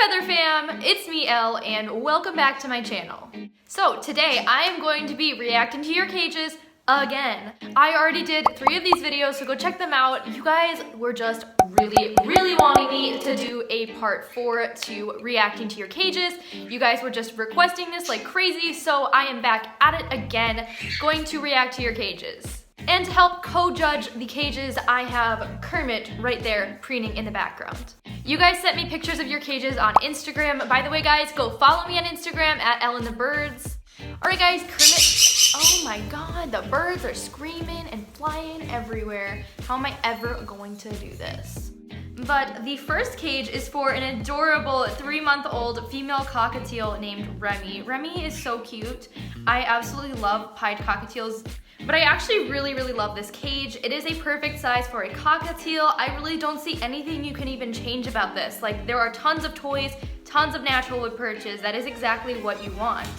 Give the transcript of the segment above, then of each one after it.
Feather Fam, it's me Elle, and welcome back to my channel. So today I am going to be reacting to your cages again. I already did 3 of these videos, so go check them out. You guys were just really wanting me to do a part 4 to reacting to your cages. You guys were just requesting this like crazy, so I am back at it again, going to react to your cages. And to help co-judge the cages, I have Kermit right there preening in the background. You guys sent me pictures of your cages on Instagram. By the way, guys, go follow me on Instagram at EllenTheBirds. Alright guys, Kermit, oh my god, the birds are screaming and flying everywhere. How am I ever going to do this? But the first cage is for an adorable 3-month-old female cockatiel named Remy. Remy is so cute. I absolutely love pied cockatiels, but I actually really love this cage. It is a perfect size for a cockatiel. I really don't see anything you can even change about this. Like, there are tons of toys, tons of natural wood perches. That is exactly what you want.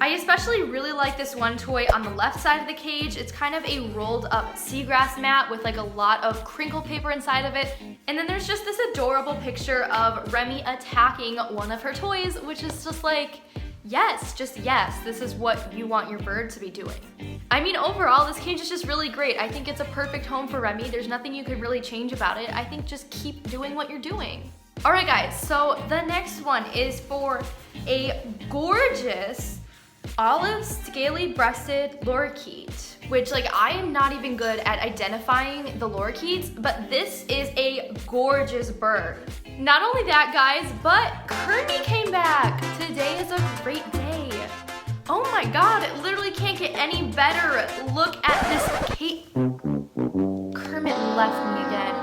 I especially really like this one toy on the left side of the cage. It's kind of a rolled up seagrass mat with like a lot of crinkle paper inside of it. And then there's just this adorable picture of Remy attacking one of her toys, which is just like, yes, just yes, this is what you want your bird to be doing. I mean, overall, this cage is just really great. I think it's a perfect home for Remy. There's nothing you could really change about it. I think just keep doing what you're doing. All right, guys, so the next one is for a gorgeous olive scaly-breasted lorikeet, which like I am not even good at identifying the lorikeets, but this is a gorgeous bird. Not only that, guys, but Kermit came back. Today is a great day. Oh my god, it literally can't get any better. Look at this cage. Kermit left me again.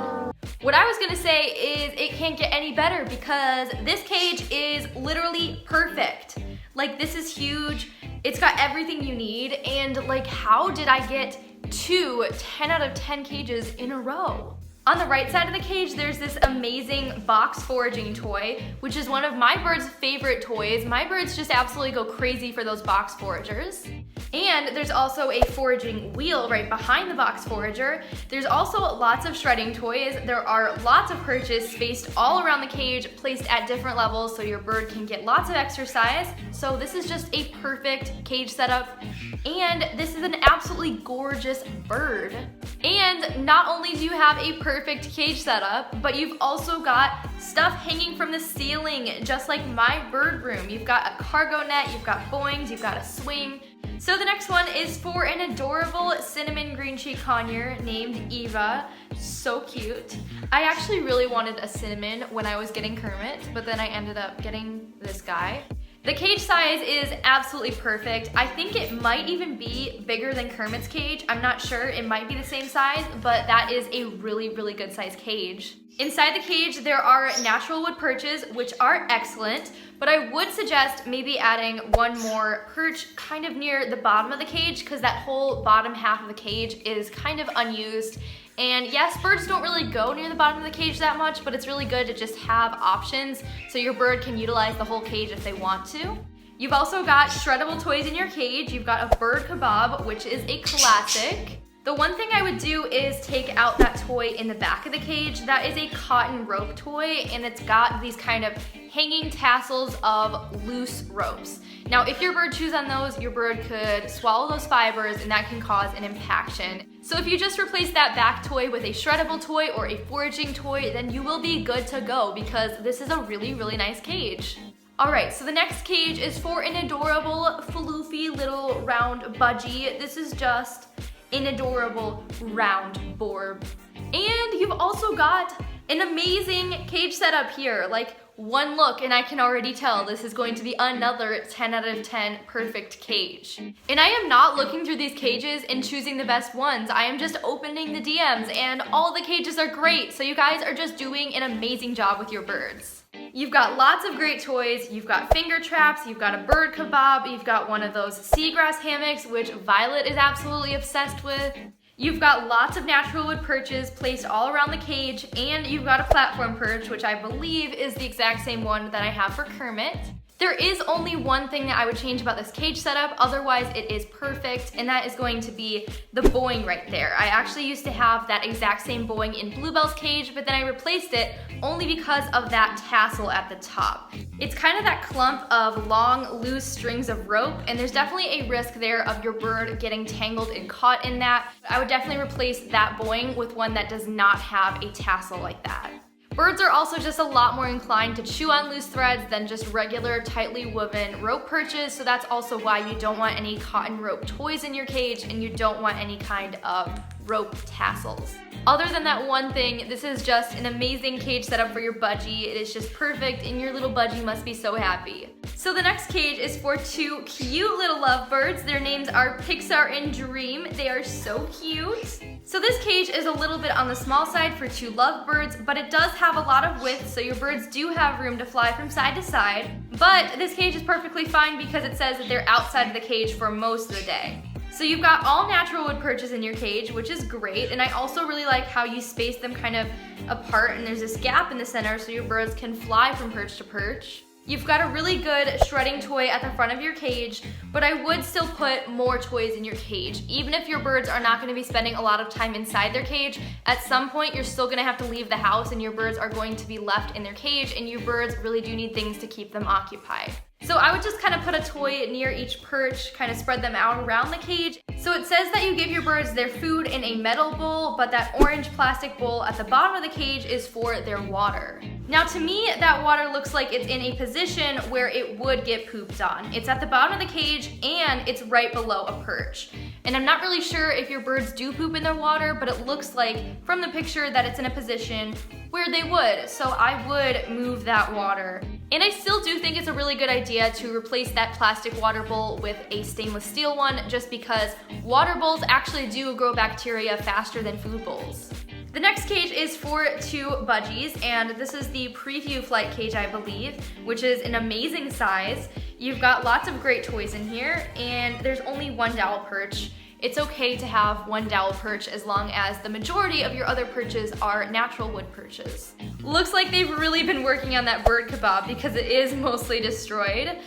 What I was gonna say is it can't get any better because this cage is literally perfect. Like, this is huge. It's got everything you need, and like, how did I get 2 10 out of 10 cages in a row? On the right side of the cage, there's this amazing box foraging toy, which is one of my bird's favorite toys. My birds just absolutely go crazy for those box foragers. And there's also a foraging wheel right behind the box forager. There's also lots of shredding toys. There are lots of perches spaced all around the cage, placed at different levels so your bird can get lots of exercise. So this is just a perfect cage setup. And this is an absolutely gorgeous bird. And not only do you have a perfect cage setup, but you've also got stuff hanging from the ceiling, just like my bird room. You've got a cargo net, you've got boings, you've got a swing. So the next one is for an adorable cinnamon green cheek conure named Eva. So cute. I actually really wanted a cinnamon when I was getting Kermit, but then I ended up getting this guy. The cage size is absolutely perfect. I think it might even be bigger than Kermit's cage. I'm not sure, it might be the same size, but that is a really good size cage. Inside the cage, there are natural wood perches, which are excellent, but I would suggest maybe adding one more perch kind of near the bottom of the cage, because that whole bottom half of the cage is kind of unused. And yes, birds don't really go near the bottom of the cage that much, but it's really good to just have options so your bird can utilize the whole cage if they want to. You've also got shreddable toys in your cage. You've got a bird kebab, which is a classic. The one thing I would do is take out that toy in the back of the cage. That is a cotton rope toy, and it's got these kind of hanging tassels of loose ropes. Now, if your bird chews on those, your bird could swallow those fibers, and that can cause an impaction. So if you just replace that back toy with a shreddable toy or a foraging toy, then you will be good to go, because this is a really nice cage. Alright, so the next cage is for an adorable, floofy little round budgie. This is just an adorable round borb. And you've also got an amazing cage setup here. Like, one look and I can already tell this is going to be another 10 out of 10 perfect cage. And I am not looking through these cages and choosing the best ones. I am just opening the DMs, and all the cages are great. So you guys are just doing an amazing job with your birds. You've got lots of great toys. You've got finger traps, you've got a bird kebab, you've got one of those seagrass hammocks, which Violet is absolutely obsessed with. You've got lots of natural wood perches placed all around the cage, and you've got a platform perch, which I believe is the exact same one that I have for Kermit. There is only one thing that I would change about this cage setup, otherwise it is perfect, and that is going to be the bowing right there. I actually used to have that exact same bowing in Bluebell's cage, but then I replaced it only because of that tassel at the top. It's kind of that clump of long, loose strings of rope, and there's definitely a risk there of your bird getting tangled and caught in that. I would definitely replace that bowing with one that does not have a tassel like that. Birds are also just a lot more inclined to chew on loose threads than just regular tightly woven rope perches, so that's also why you don't want any cotton rope toys in your cage and you don't want any kind of rope tassels. Other than that one thing, this is just an amazing cage setup for your budgie. It is just perfect and your little budgie must be so happy. So the next cage is for two cute little lovebirds. Their names are Pixar and Dream. They are so cute. So this cage is a little bit on the small side for two lovebirds, but it does have a lot of width, so your birds do have room to fly from side to side. But this cage is perfectly fine because it says that they're outside of the cage for most of the day. So you've got all natural wood perches in your cage, which is great, and I also really like how you space them kind of apart and there's this gap in the center so your birds can fly from perch to perch. You've got a really good shredding toy at the front of your cage, but I would still put more toys in your cage. Even if your birds are not going to be spending a lot of time inside their cage, at some point you're still going to have to leave the house and your birds are going to be left in their cage, and your birds really do need things to keep them occupied. So I would just kind of put a toy near each perch, kind of spread them out around the cage. So it says that you give your birds their food in a metal bowl, but that orange plastic bowl at the bottom of the cage is for their water. Now to me, that water looks like it's in a position where it would get pooped on. It's at the bottom of the cage and it's right below a perch. And I'm not really sure if your birds do poop in their water, but it looks like from the picture that it's in a position where they would. So I would move that water. And I still do think it's a really good idea to replace that plastic water bowl with a stainless steel one, just because water bowls actually do grow bacteria faster than food bowls. The next cage is for two budgies, and this is the preview flight cage, I believe, which is an amazing size. You've got lots of great toys in here, and there's only one dowel perch. It's okay to have one dowel perch as long as the majority of your other perches are natural wood perches. Looks like they've really been working on that bird kebab because it is mostly destroyed.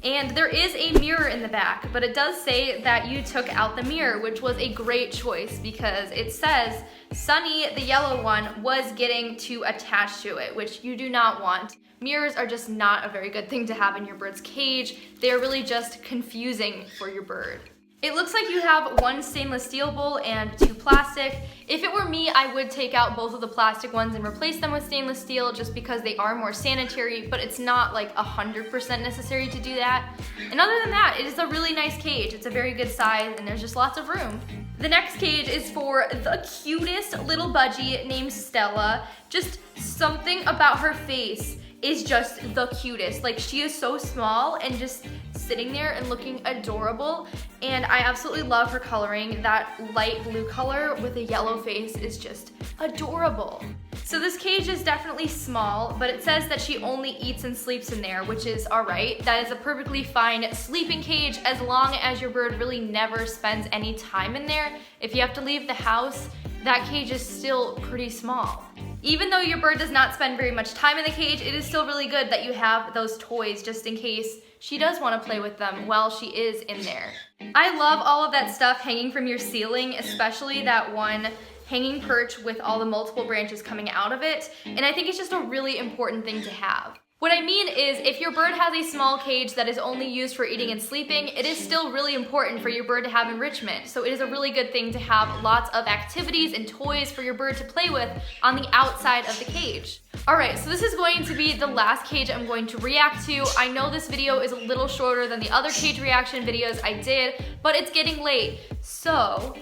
And there is a mirror in the back, but it does say that you took out the mirror, which was a great choice because it says Sunny, the yellow one, was getting too attached to it, which you do not want. Mirrors are just not a very good thing to have in your bird's cage. They're really just confusing for your bird. It looks like you have one stainless steel bowl and two plastic. If it were me, I would take out both of the plastic ones and replace them with stainless steel just because they are more sanitary, but it's not like 100% necessary to do that. And other than that, it is a really nice cage. It's a very good size and there's just lots of room. The next cage is for the cutest little budgie named Stella. Just something about her face is just the cutest. Like, she is so small and just sitting there and looking adorable, and I absolutely love her coloring. That light blue color with a yellow face is just adorable. So this cage is definitely small, but it says that she only eats and sleeps in there, which is alright. That is a perfectly fine sleeping cage as long as your bird really never spends any time in there. If you have to leave the house, that cage is still pretty small. Even though your bird does not spend very much time in the cage, it is still really good that you have those toys just in case she does want to play with them while she is in there. I love all of that stuff hanging from your ceiling, especially that one hanging perch with all the multiple branches coming out of it, and I think it's just a really important thing to have. What I mean is, if your bird has a small cage that is only used for eating and sleeping, it is still really important for your bird to have enrichment. So it is a really good thing to have lots of activities and toys for your bird to play with on the outside of the cage. Alright, so this is going to be the last cage I'm going to react to. I know this video is a little shorter than the other cage reaction videos I did, but it's getting late. So,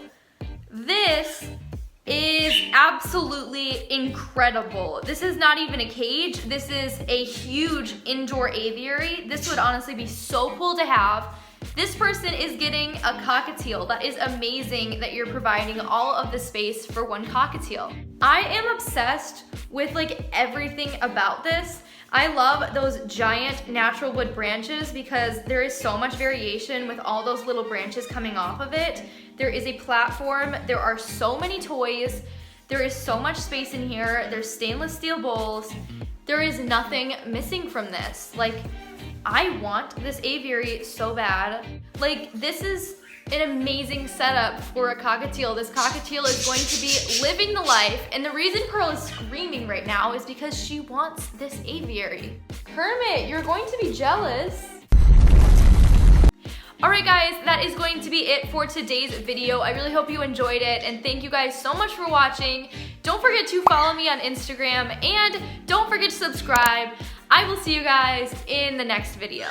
this is absolutely incredible. This is not even a cage. This is a huge indoor aviary. This would honestly be so cool to have. This person is getting a cockatiel. That is amazing that you're providing all of the space for one cockatiel. I am obsessed with like everything about this. I love those giant natural wood branches because there is so much variation with all those little branches coming off of it. There is a platform, there are so many toys, there is so much space in here, there's stainless steel bowls. There is nothing missing from this. Like, I want this aviary so bad. Like, this is an amazing setup for a cockatiel. This cockatiel is going to be living the life, and the reason Pearl is screaming right now is because she wants this aviary. Kermit, you're going to be jealous. Alright guys, that is going to be it for today's video. I really hope you enjoyed it, and thank you guys so much for watching. Don't forget to follow me on Instagram, and don't forget to subscribe. I will see you guys in the next video.